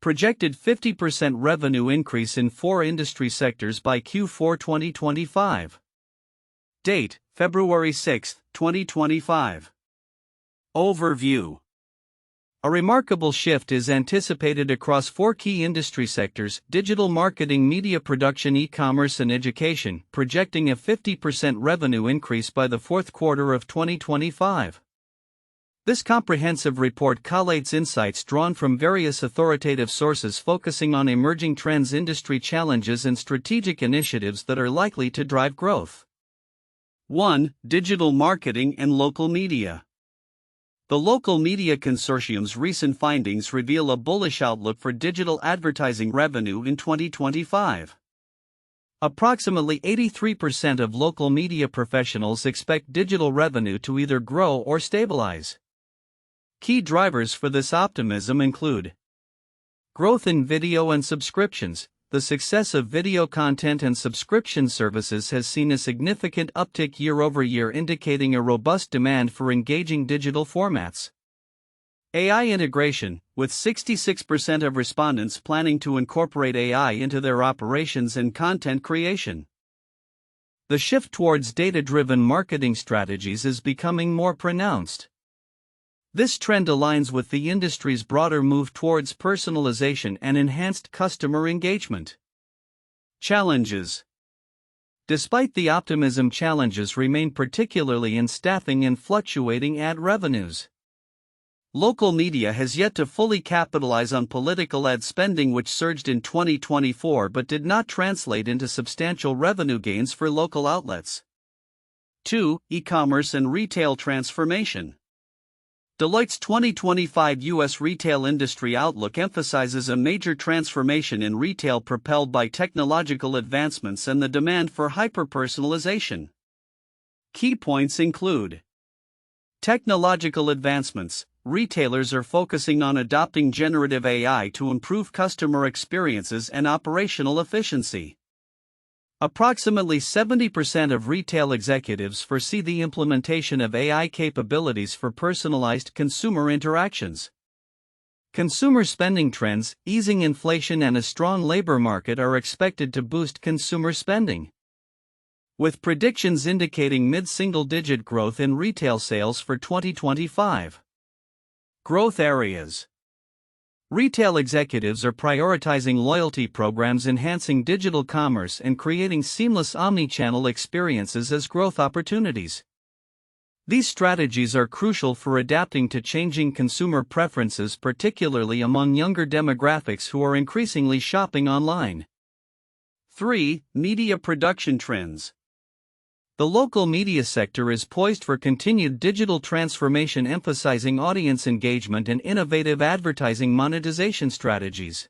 Projected 50% revenue increase in 4 industry sectors by Q4 2025. Date, February 6, 2025. Overview. A remarkable shift is anticipated across 4 key industry sectors: digital marketing, media production, e-commerce, and education, projecting a 50% revenue increase by the fourth quarter of 2025. This comprehensive report collates insights drawn from various authoritative sources focusing on emerging trends, industry challenges, and strategic initiatives that are likely to drive growth. 1. Digital marketing and local media. The Local Media Consortium's recent findings reveal a bullish outlook for digital advertising revenue in 2025. Approximately 83% of local media professionals expect digital revenue to either grow or stabilize. Key drivers for this optimism include growth in video and subscriptions. The success of video content and subscription services has seen a significant uptick year over year, indicating a robust demand for engaging digital formats. AI integration, with 66% of respondents planning to incorporate AI into their operations and content creation. The shift towards data-driven marketing strategies is becoming more pronounced. This trend aligns with the industry's broader move towards personalization and enhanced customer engagement. Challenges. Despite the optimism, challenges remain, particularly in staffing and fluctuating ad revenues. Local media has yet to fully capitalize on political ad spending, which surged in 2024 but did not translate into substantial revenue gains for local outlets. 2. E-commerce and retail transformation. Deloitte's 2025 U.S. retail industry outlook emphasizes a major transformation in retail propelled by technological advancements and the demand for hyper-personalization. Key points include technological advancements. Retailers are focusing on adopting generative AI to improve customer experiences and operational efficiency. Approximately 70% of retail executives foresee the implementation of AI capabilities for personalized consumer interactions. Consumer spending trends, easing inflation, and a strong labor market are expected to boost consumer spending, with predictions indicating mid-single-digit growth in retail sales for 2025. Growth areas. Retail executives are prioritizing loyalty programs, enhancing digital commerce, and creating seamless omnichannel experiences as growth opportunities. These strategies are crucial for adapting to changing consumer preferences, particularly among younger demographics who are increasingly shopping online. 3. Media production trends. The local media sector is poised for continued digital transformation, emphasizing audience engagement and innovative advertising monetization strategies.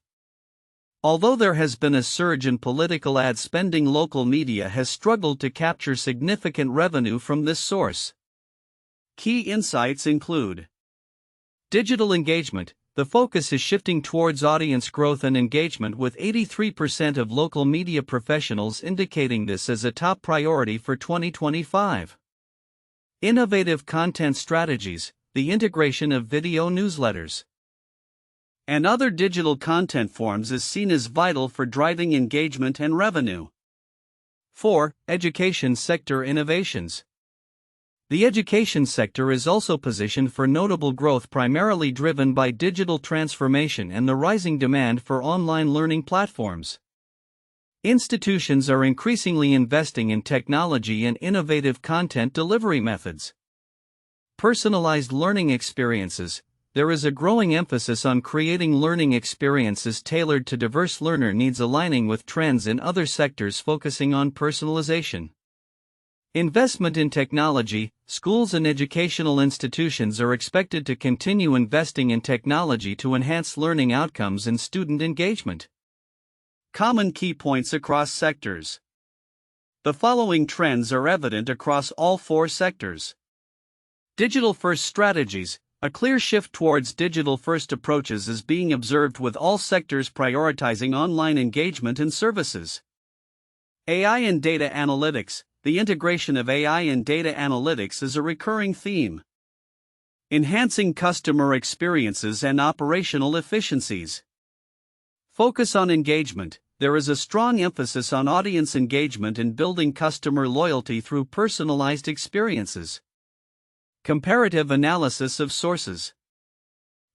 Although there has been a surge in political ad spending, local media has struggled to capture significant revenue from this source. Key insights include digital engagement. The focus is shifting towards audience growth and engagement, with 83% of local media professionals indicating this as a top priority for 2025. Innovative content strategies. The integration of video newsletters and other digital content forms is seen as vital for driving engagement and revenue. 4. Education sector innovations. The education sector is also positioned for notable growth, primarily driven by digital transformation and the rising demand for online learning platforms. Institutions are increasingly investing in technology and innovative content delivery methods. Personalized learning experiences. There is a growing emphasis on creating learning experiences tailored to diverse learner needs, aligning with trends in other sectors focusing on personalization. Investment in technology. Schools and educational institutions are expected to continue investing in technology to enhance learning outcomes and student engagement. Common key points across sectors. The following trends are evident across all 4 sectors. Digital-first strategies. A clear shift towards digital-first approaches is being observed, with all sectors prioritizing online engagement and services. AI and data analytics. The integration of AI and data analytics is a recurring theme, enhancing customer experiences and operational efficiencies. Focus on engagement. There is a strong emphasis on audience engagement and building customer loyalty through personalized experiences. Comparative analysis of sources.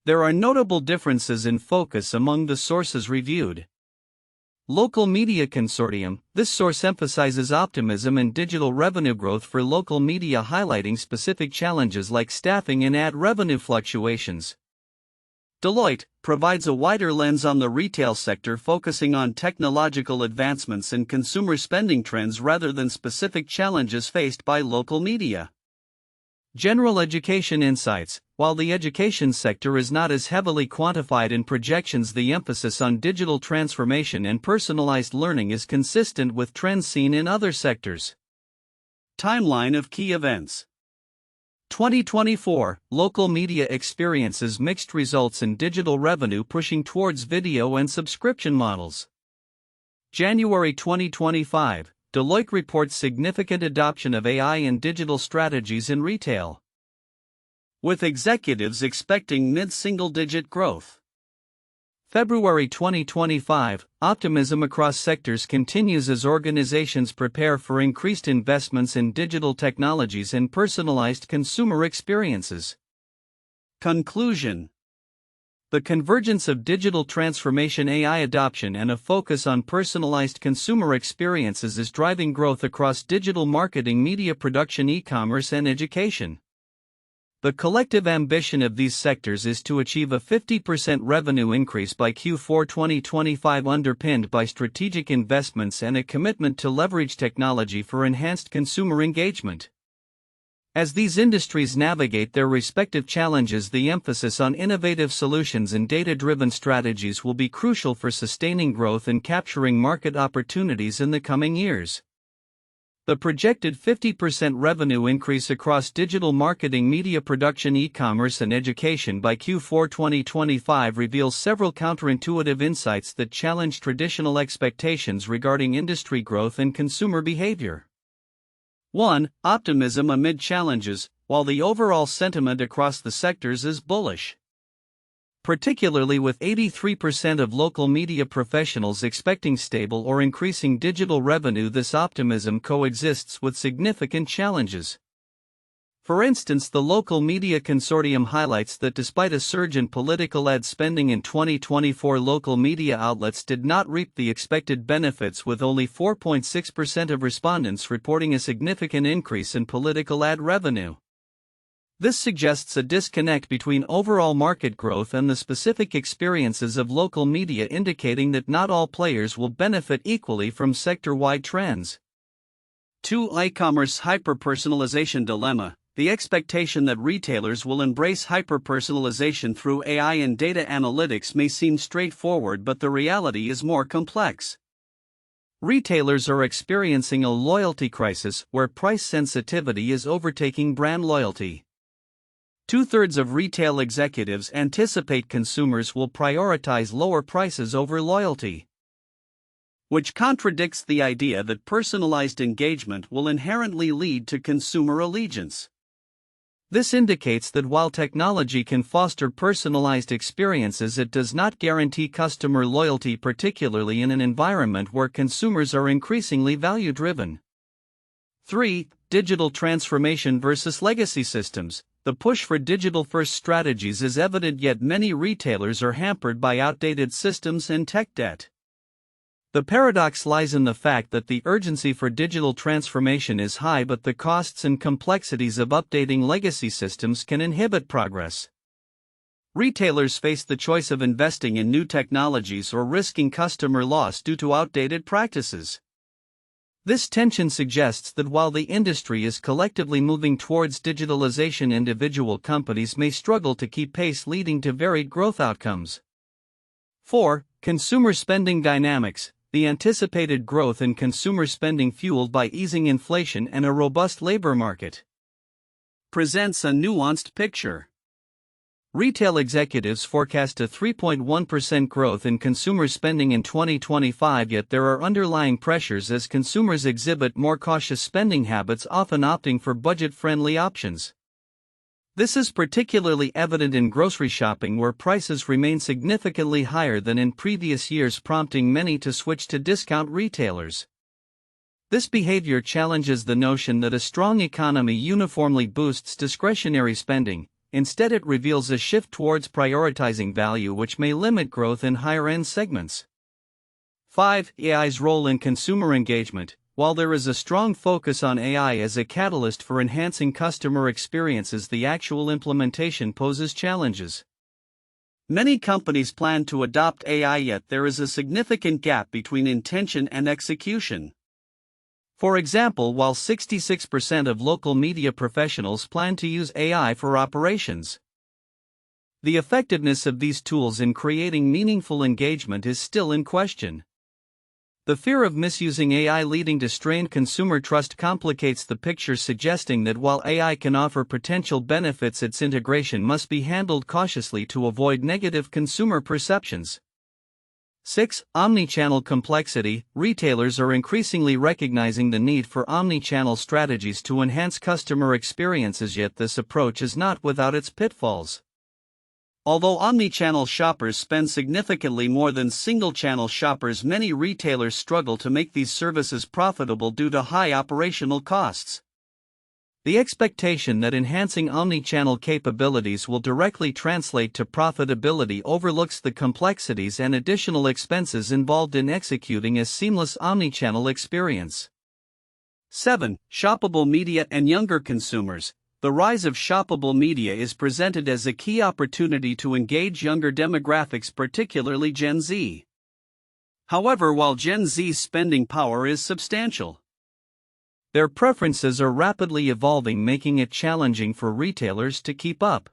There are notable differences in focus among the sources reviewed. Local Media Consortium. This source emphasizes optimism and digital revenue growth for local media, highlighting specific challenges like staffing and ad revenue fluctuations. Deloitte provides a wider lens on the retail sector, focusing on technological advancements and consumer spending trends rather than specific challenges faced by local media. General education insights. While the education sector is not as heavily quantified in projections, the emphasis on digital transformation and personalized learning is consistent with trends seen in other sectors. Timeline of key events. 2024, local media experiences mixed results in digital revenue, pushing towards video and subscription models. January 2025, Deloitte reports significant adoption of AI and digital strategies in retail, with executives expecting mid-single-digit growth. February 2025, optimism across sectors continues as organizations prepare for increased investments in digital technologies and personalized consumer experiences. Conclusion. The convergence of digital transformation, AI adoption, and a focus on personalized consumer experiences is driving growth across digital marketing, media production, e-commerce, and education. The collective ambition of these sectors is to achieve a 50% revenue increase by Q4 2025, underpinned by strategic investments and a commitment to leverage technology for enhanced consumer engagement. As these industries navigate their respective challenges, the emphasis on innovative solutions and data-driven strategies will be crucial for sustaining growth and capturing market opportunities in the coming years. The projected 50% revenue increase across digital marketing, media production, e-commerce, and education by Q4 2025 reveals several counterintuitive insights that challenge traditional expectations regarding industry growth and consumer behavior. 1. Optimism amid challenges. While the overall sentiment across the sectors is bullish, particularly with 83% of local media professionals expecting stable or increasing digital revenue, this optimism coexists with significant challenges. For instance, the Local Media Consortium highlights that despite a surge in political ad spending in 2024, local media outlets did not reap the expected benefits, with only 4.6% of respondents reporting a significant increase in political ad revenue. This suggests a disconnect between overall market growth and the specific experiences of local media, indicating that not all players will benefit equally from sector-wide trends. 2. E-commerce hyper-personalization dilemma. The expectation that retailers will embrace hyper-personalization through AI and data analytics may seem straightforward, but the reality is more complex. Retailers are experiencing a loyalty crisis where price sensitivity is overtaking brand loyalty. 2/3 of retail executives anticipate consumers will prioritize lower prices over loyalty, which contradicts the idea that personalized engagement will inherently lead to consumer allegiance. This indicates that while technology can foster personalized experiences, it does not guarantee customer loyalty, particularly in an environment where consumers are increasingly value-driven. 3. Digital transformation versus legacy systems. The push for digital-first strategies is evident, yet many retailers are hampered by outdated systems and tech debt. The paradox lies in the fact that the urgency for digital transformation is high, but the costs and complexities of updating legacy systems can inhibit progress. Retailers face the choice of investing in new technologies or risking customer loss due to outdated practices. This tension suggests that while the industry is collectively moving towards digitalization, individual companies may struggle to keep pace, leading to varied growth outcomes. 4. Consumer spending dynamics. The anticipated growth in consumer spending, fueled by easing inflation and a robust labor market, presents a nuanced picture. Retail executives forecast a 3.1% growth in consumer spending in 2025, yet there are underlying pressures as consumers exhibit more cautious spending habits, often opting for budget-friendly options. This is particularly evident in grocery shopping, where prices remain significantly higher than in previous years, prompting many to switch to discount retailers. This behavior challenges the notion that a strong economy uniformly boosts discretionary spending. Instead, it reveals a shift towards prioritizing value, which may limit growth in higher-end segments. 5. AI's role in consumer engagement. While there is a strong focus on AI as a catalyst for enhancing customer experiences, the actual implementation poses challenges. Many companies plan to adopt AI, yet there is a significant gap between intention and execution. For example, while 66% of local media professionals plan to use AI for operations, the effectiveness of these tools in creating meaningful engagement is still in question. The fear of misusing AI leading to strained consumer trust complicates the picture, suggesting that while AI can offer potential benefits, its integration must be handled cautiously to avoid negative consumer perceptions. 6. Omnichannel complexity. Retailers are increasingly recognizing the need for omnichannel strategies to enhance customer experiences, yet this approach is not without its pitfalls. Although omnichannel shoppers spend significantly more than single-channel shoppers, many retailers struggle to make these services profitable due to high operational costs. The expectation that enhancing omnichannel capabilities will directly translate to profitability overlooks the complexities and additional expenses involved in executing a seamless omnichannel experience. 7. Shoppable media and younger consumers. The rise of shoppable media is presented as a key opportunity to engage younger demographics, particularly Gen Z. However, while Gen Z's spending power is substantial, their preferences are rapidly evolving, making it challenging for retailers to keep up.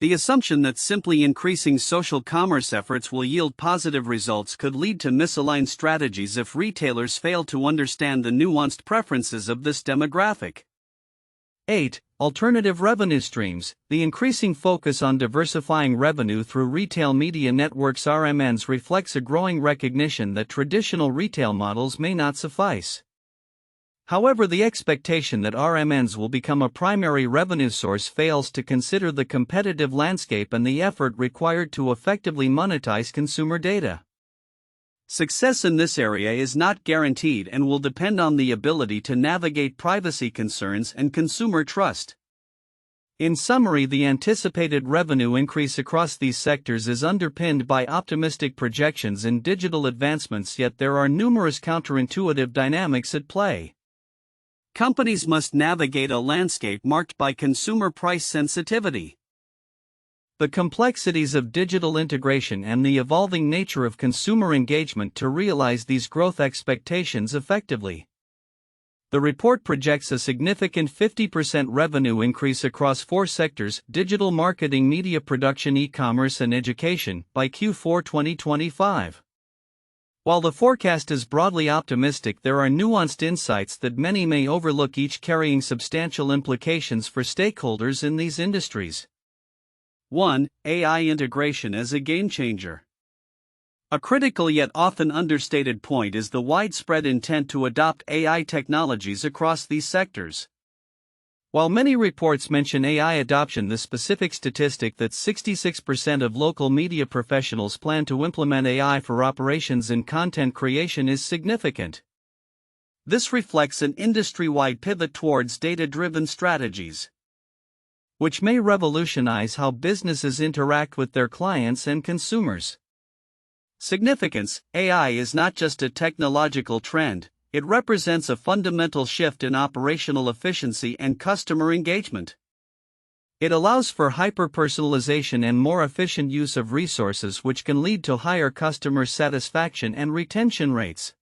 The assumption that simply increasing social commerce efforts will yield positive results could lead to misaligned strategies if retailers fail to understand the nuanced preferences of this demographic. 8. Alternative revenue streams. The increasing focus on diversifying revenue through retail media networks (RMNs) reflects a growing recognition that traditional retail models may not suffice. However, the expectation that RMNs will become a primary revenue source fails to consider the competitive landscape and the effort required to effectively monetize consumer data. Success in this area is not guaranteed and will depend on the ability to navigate privacy concerns and consumer trust. In summary, the anticipated revenue increase across these sectors is underpinned by optimistic projections in digital advancements, yet there are numerous counterintuitive dynamics at play. Companies must navigate a landscape marked by consumer price sensitivity, the complexities of digital integration, and the evolving nature of consumer engagement to realize these growth expectations effectively. The report projects a significant 50% revenue increase across 4 sectors: digital marketing, media production, e-commerce, and education, by Q4 2025. While the forecast is broadly optimistic, there are nuanced insights that many may overlook, each carrying substantial implications for stakeholders in these industries. 1. AI integration as a game-changer. A critical yet often understated point is the widespread intent to adopt AI technologies across these sectors. While many reports mention AI adoption, the specific statistic that 66% of local media professionals plan to implement AI for operations and content creation is significant. This reflects an industry-wide pivot towards data-driven strategies, which may revolutionize how businesses interact with their clients and consumers. Significance: AI is not just a technological trend, it represents a fundamental shift in operational efficiency and customer engagement. It allows for hyper-personalization and more efficient use of resources, which can lead to higher customer satisfaction and retention rates.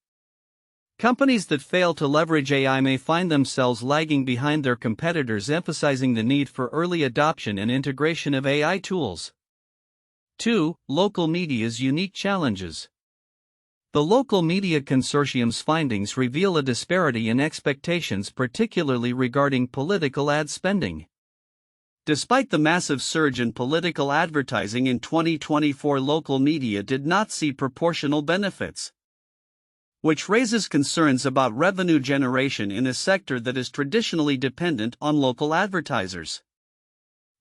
Companies that fail to leverage AI may find themselves lagging behind their competitors, emphasizing the need for early adoption and integration of AI tools. 2. Local media's unique challenges. The Local Media Consortium's findings reveal a disparity in expectations, particularly regarding political ad spending. Despite the massive surge in political advertising in 2024, local media did not see proportional benefits, which raises concerns about revenue generation in a sector that is traditionally dependent on local advertisers.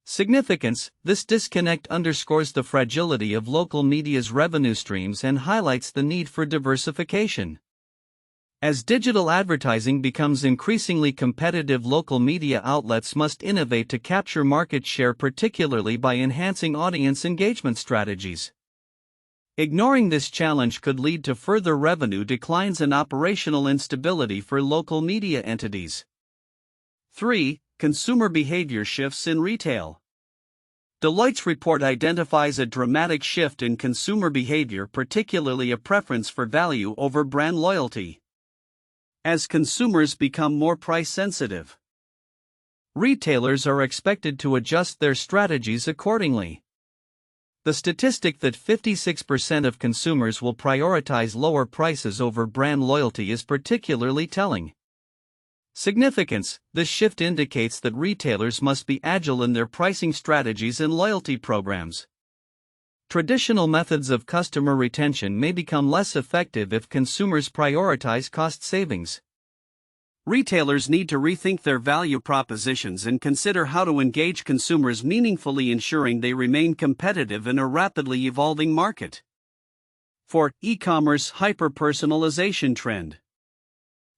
Significance: this disconnect underscores the fragility of local media's revenue streams and highlights the need for diversification. As digital advertising becomes increasingly competitive, local media outlets must innovate to capture market share, particularly by enhancing audience engagement strategies. Ignoring this challenge could lead to further revenue declines and operational instability for local media entities. 3. Consumer behavior shifts in retail. Deloitte's report identifies a dramatic shift in consumer behavior, particularly a preference for value over brand loyalty. As consumers become more price-sensitive, retailers are expected to adjust their strategies accordingly. The statistic that 56% of consumers will prioritize lower prices over brand loyalty is particularly telling. Significance: this shift indicates that retailers must be agile in their pricing strategies and loyalty programs. Traditional methods of customer retention may become less effective if consumers prioritize cost savings. Retailers need to rethink their value propositions and consider how to engage consumers meaningfully, ensuring they remain competitive in a rapidly evolving market. 4. E-commerce hyper-personalization trend.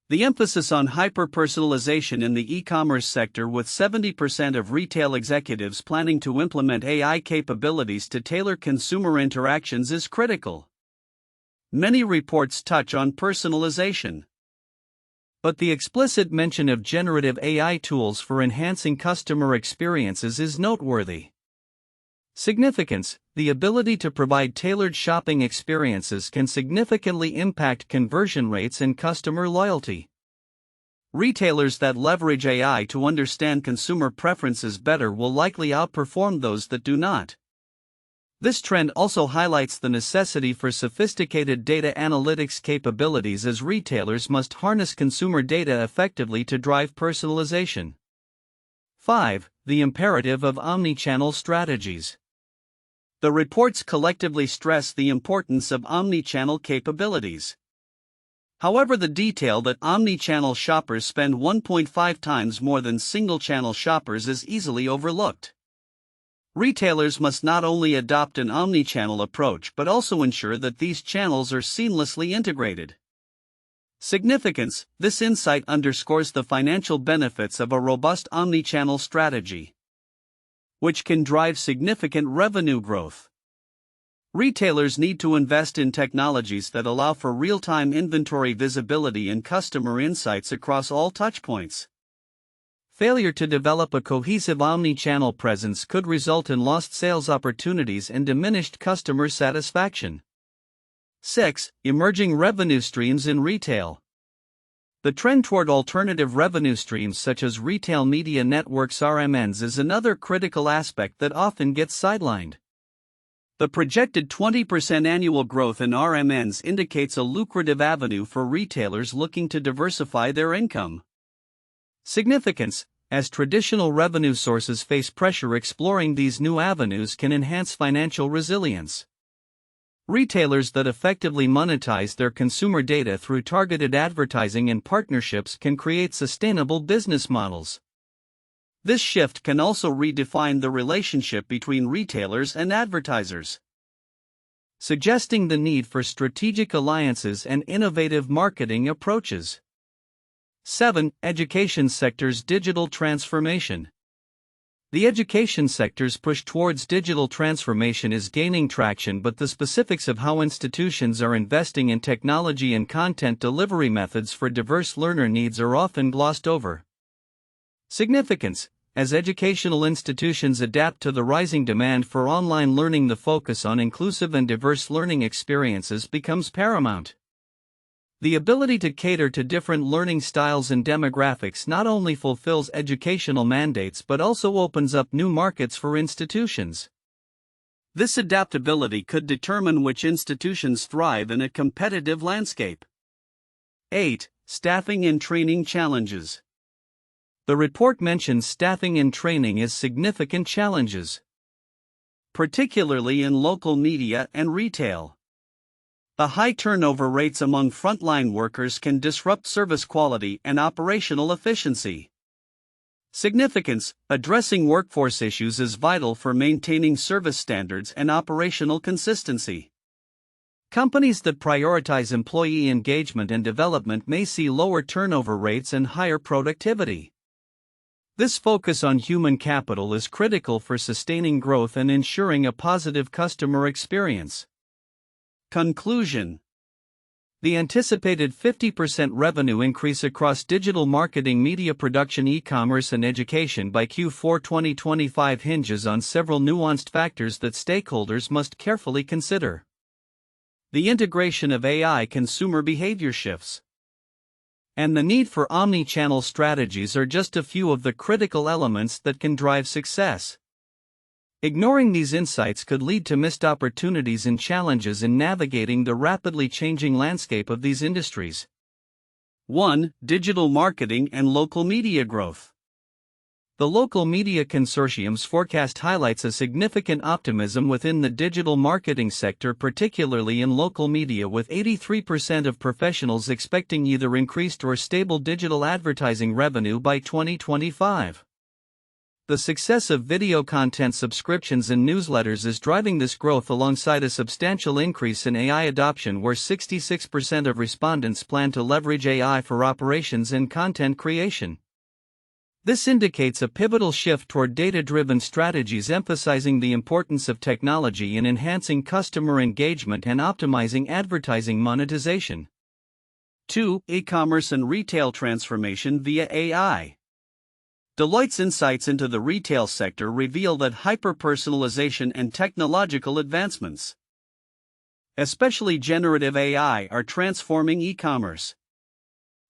The emphasis on hyper-personalization in the e-commerce sector, with 70% of retail executives planning to implement AI capabilities to tailor consumer interactions, is critical. Many reports touch on personalization, but the explicit mention of generative AI tools for enhancing customer experiences is noteworthy. Significance: the ability to provide tailored shopping experiences can significantly impact conversion rates and customer loyalty. Retailers that leverage AI to understand consumer preferences better will likely outperform those that do not. This trend also highlights the necessity for sophisticated data analytics capabilities, as retailers must harness consumer data effectively to drive personalization. 5. The imperative of omnichannel strategies. The reports collectively stress the importance of omnichannel capabilities. However, the detail that omnichannel shoppers spend 1.5 times more than single-channel shoppers is easily overlooked. Retailers must not only adopt an omnichannel approach but also ensure that these channels are seamlessly integrated. Significance: this insight underscores the financial benefits of a robust omnichannel strategy, which can drive significant revenue growth. Retailers need to invest in technologies that allow for real-time inventory visibility and customer insights across all touchpoints. Failure to develop a cohesive omnichannel presence could result in lost sales opportunities and diminished customer satisfaction. 6. Emerging revenue streams in retail. The trend toward alternative revenue streams such as retail media networks (RMNs) is another critical aspect that often gets sidelined. The projected 20% annual growth in RMNs indicates a lucrative avenue for retailers looking to diversify their income. Significance: as traditional revenue sources face pressure, exploring these new avenues can enhance financial resilience. Retailers that effectively monetize their consumer data through targeted advertising and partnerships can create sustainable business models. This shift can also redefine the relationship between retailers and advertisers, suggesting the need for strategic alliances and innovative marketing approaches. 7. Education sector's digital transformation. The education sector's push towards digital transformation is gaining traction, but the specifics of how institutions are investing in technology and content delivery methods for diverse learner needs are often glossed over. Significance: as educational institutions adapt to the rising demand for online learning, the focus on inclusive and diverse learning experiences becomes paramount. The ability to cater to different learning styles and demographics not only fulfills educational mandates but also opens up new markets for institutions. This adaptability could determine which institutions thrive in a competitive landscape. 8. Staffing and training challenges. The report mentions staffing and training as significant challenges, particularly in local media and retail. The high turnover rates among frontline workers can disrupt service quality and operational efficiency. Significance: addressing workforce issues is vital for maintaining service standards and operational consistency. Companies that prioritize employee engagement and development may see lower turnover rates and higher productivity. This focus on human capital is critical for sustaining growth and ensuring a positive customer experience. Conclusion: the anticipated 50% revenue increase across digital marketing, media production, e-commerce, and education by Q4 2025 hinges on several nuanced factors that stakeholders must carefully consider. The integration of AI consumer behavior shifts, and the need for omni-channel strategies are just a few of the critical elements that can drive success. Ignoring these insights could lead to missed opportunities and challenges in navigating the rapidly changing landscape of these industries. 1. Digital marketing and local media growth. The Local Media Consortium's forecast highlights a significant optimism within the digital marketing sector, particularly in local media, with 83% of professionals expecting either increased or stable digital advertising revenue by 2025. The success of video content subscriptions and newsletters is driving this growth, alongside a substantial increase in AI adoption, where 66% of respondents plan to leverage AI for operations and content creation. This indicates a pivotal shift toward data-driven strategies, emphasizing the importance of technology in enhancing customer engagement and optimizing advertising monetization. 2. E-commerce and retail transformation via AI. Deloitte's insights into the retail sector reveal that hyper-personalization and technological advancements, especially generative AI, are transforming e-commerce.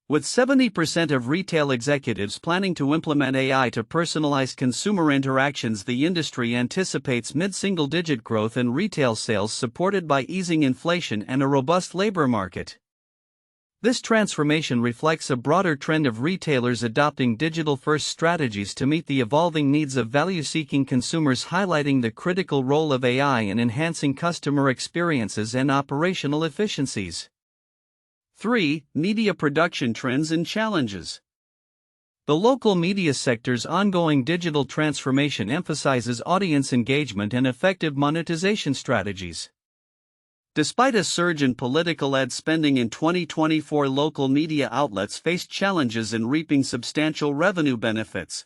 With 70% of retail executives planning to implement AI to personalize consumer interactions, the industry anticipates mid-single-digit growth in retail sales, supported by easing inflation and a robust labor market. This transformation reflects a broader trend of retailers adopting digital-first strategies to meet the evolving needs of value-seeking consumers, highlighting the critical role of AI in enhancing customer experiences and operational efficiencies. 3. Media production trends and challenges. The local media sector's ongoing digital transformation emphasizes audience engagement and effective monetization strategies. Despite a surge in political ad spending in 2024, local media outlets faced challenges in reaping substantial revenue benefits.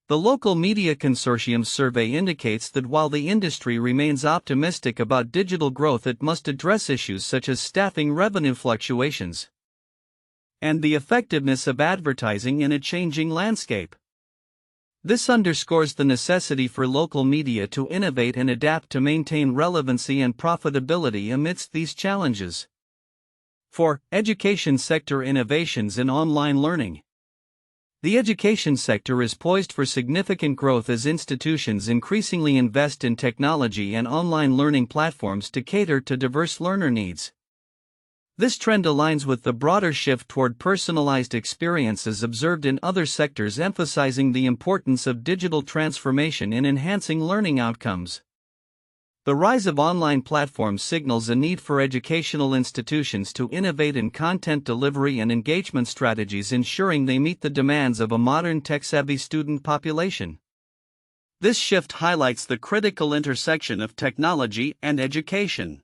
The Local Media Consortium survey indicates that while the industry remains optimistic about digital growth, it must address issues such as staffing, revenue fluctuations, and the effectiveness of advertising in a changing landscape. This underscores the necessity for local media to innovate and adapt to maintain relevancy and profitability amidst these challenges. 4. Education sector innovations in online learning. The education sector is poised for significant growth as institutions increasingly invest in technology and online learning platforms to cater to diverse learner needs. This trend aligns with the broader shift toward personalized experiences observed in other sectors, emphasizing the importance of digital transformation in enhancing learning outcomes. The rise of online platforms signals a need for educational institutions to innovate in content delivery and engagement strategies, ensuring they meet the demands of a modern tech-savvy student population. This shift highlights the critical intersection of technology and education,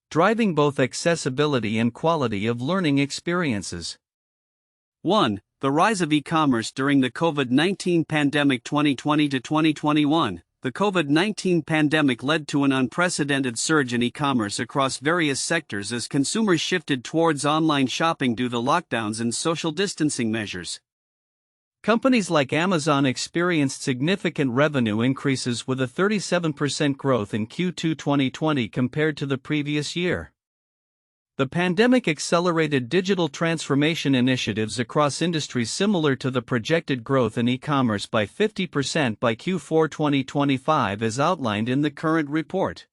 driving both accessibility and quality of learning experiences. 1. The rise of e-commerce during the COVID-19 pandemic. 2020 to 2021, the COVID-19 pandemic led to an unprecedented surge in e-commerce across various sectors as consumers shifted towards online shopping due to lockdowns and social distancing measures. Companies like Amazon experienced significant revenue increases, with a 37% growth in Q2 2020 compared to the previous year. The pandemic accelerated digital transformation initiatives across industries, similar to the projected growth in e-commerce by 50% by Q4 2025 as outlined in the current report.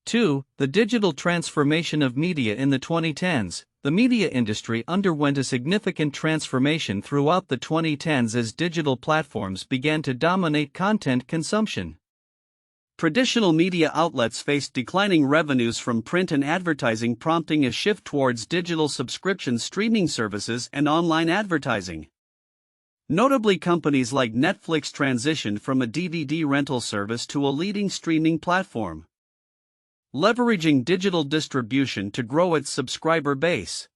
2. The digital transformation of media in the 2010s. The media industry underwent a significant transformation throughout the 2010s as digital platforms began to dominate content consumption. Traditional media outlets faced declining revenues from print and advertising, prompting a shift towards digital subscription streaming services and online advertising. Notably, companies like Netflix transitioned from a DVD rental service to a leading streaming platform, leveraging digital distribution to grow its subscriber base.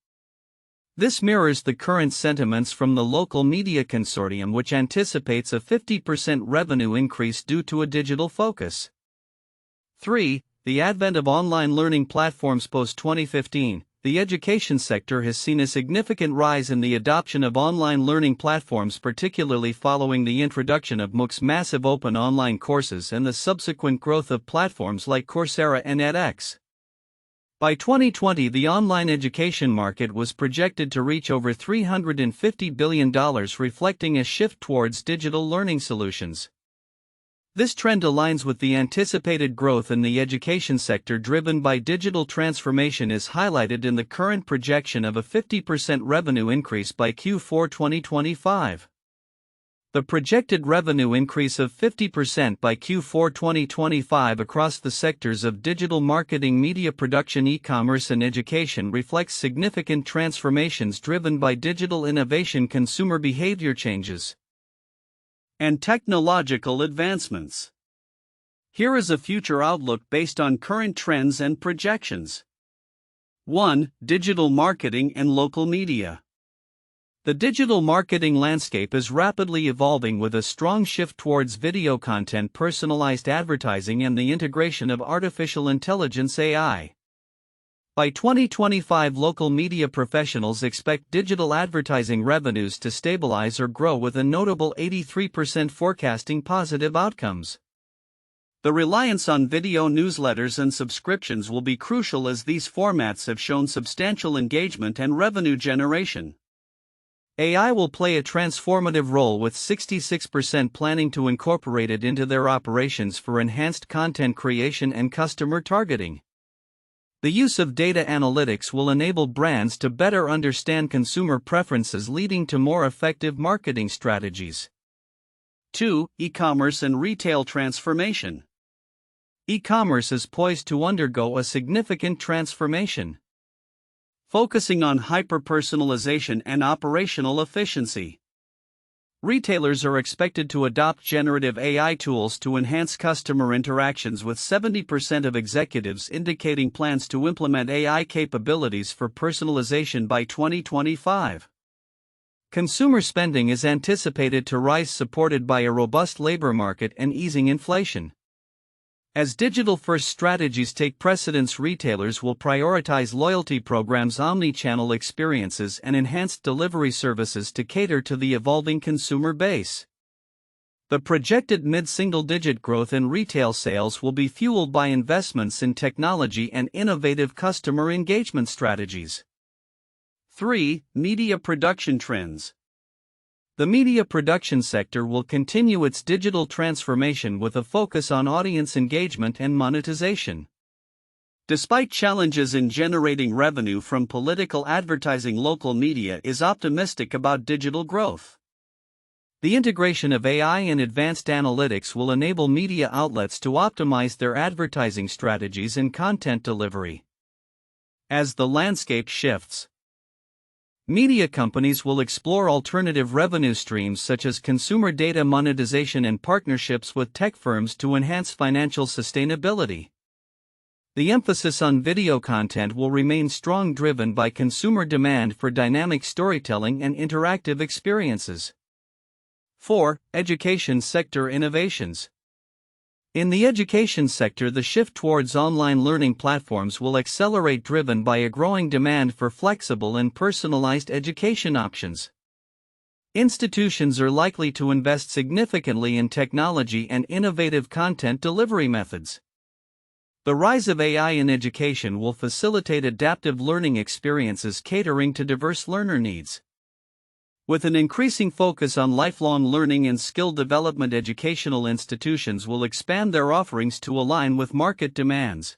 This mirrors the current sentiments from the Local Media Consortium, which anticipates a 50% revenue increase due to a digital focus. 3. The advent of online learning platforms post-2015. The education sector has seen a significant rise in the adoption of online learning platforms, particularly following the introduction of MOOC's massive open online courses and the subsequent growth of platforms like Coursera and edX. By 2020, the online education market was projected to reach over $350 billion, reflecting a shift towards digital learning solutions. This trend aligns with the anticipated growth in the education sector driven by digital transformation, as highlighted in the current projection of a 50% revenue increase by Q4 2025. The projected revenue increase of 50% by Q4 2025 across the sectors of digital marketing, media production, e-commerce, and education reflects significant transformations driven by digital innovation, consumer behavior changes, and technological advancements. Here is a future outlook based on current trends and projections. 1. Digital marketing and local media. The digital marketing landscape is rapidly evolving with a strong shift towards video content, personalized advertising, and the integration of artificial intelligence (AI). By 2025, local media professionals expect digital advertising revenues to stabilize or grow, with a notable 83% forecasting positive outcomes. The reliance on video newsletters and subscriptions will be crucial, as these formats have shown substantial engagement and revenue generation. AI will play a transformative role, with 66% planning to incorporate it into their operations for enhanced content creation and customer targeting. The use of data analytics will enable brands to better understand consumer preferences, leading to more effective marketing strategies. 2. E-commerce and retail transformation. E-commerce is poised to undergo a significant transformation, focusing on hyper-personalization and operational efficiency. Retailers are expected to adopt generative AI tools to enhance customer interactions, with 70% of executives indicating plans to implement AI capabilities for personalization by 2025. Consumer spending is anticipated to rise, supported by a robust labor market and easing inflation. As digital-first strategies take precedence, retailers will prioritize loyalty programs, omni-channel experiences, and enhanced delivery services to cater to the evolving consumer base. The projected mid-single-digit growth in retail sales will be fueled by investments in technology and innovative customer engagement strategies. 3. Media production trends. The media production sector will continue its digital transformation with a focus on audience engagement and monetization. Despite challenges in generating revenue from political advertising, local media is optimistic about digital growth. The integration of AI and advanced analytics will enable media outlets to optimize their advertising strategies and content delivery. As the landscape shifts, media companies will explore alternative revenue streams such as consumer data monetization and partnerships with tech firms to enhance financial sustainability. The emphasis on video content will remain strong, driven by consumer demand for dynamic storytelling and interactive experiences. 4. Education sector innovations. In the education sector, the shift towards online learning platforms will accelerate, driven by a growing demand for flexible and personalized education options. Institutions are likely to invest significantly in technology and innovative content delivery methods. The rise of AI in education will facilitate adaptive learning experiences catering to diverse learner needs. With an increasing focus on lifelong learning and skill development, educational institutions will expand their offerings to align with market demands.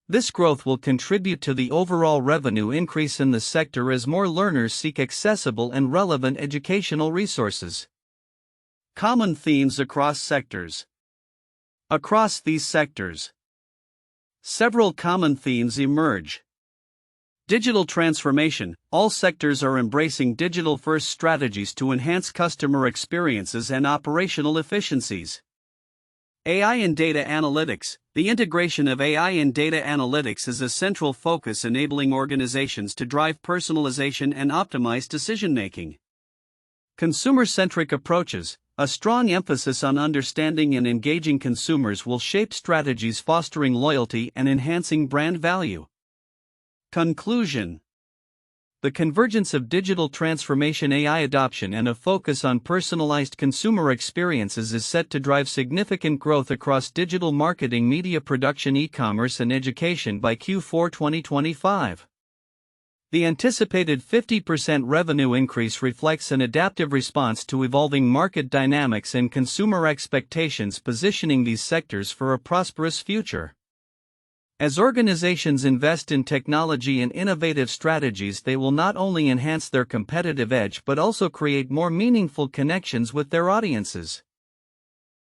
This growth will contribute to the overall revenue increase in the sector as more learners seek accessible and relevant educational resources. Common themes across sectors. Across these sectors, several common themes emerge. Digital transformation. All sectors are embracing digital-first strategies to enhance customer experiences and operational efficiencies. AI and data analytics. The integration of AI and data analytics is a central focus, enabling organizations to drive personalization and optimize decision-making. Consumer-centric approaches. A strong emphasis on understanding and engaging consumers will shape strategies fostering loyalty and enhancing brand value. Conclusion. The convergence of digital transformation, AI adoption, and a focus on personalized consumer experiences is set to drive significant growth across digital marketing, media production, e-commerce, and education by Q4 2025. The anticipated 50% revenue increase reflects an adaptive response to evolving market dynamics and consumer expectations, positioning these sectors for a prosperous future. As organizations invest in technology and innovative strategies, they will not only enhance their competitive edge but also create more meaningful connections with their audiences.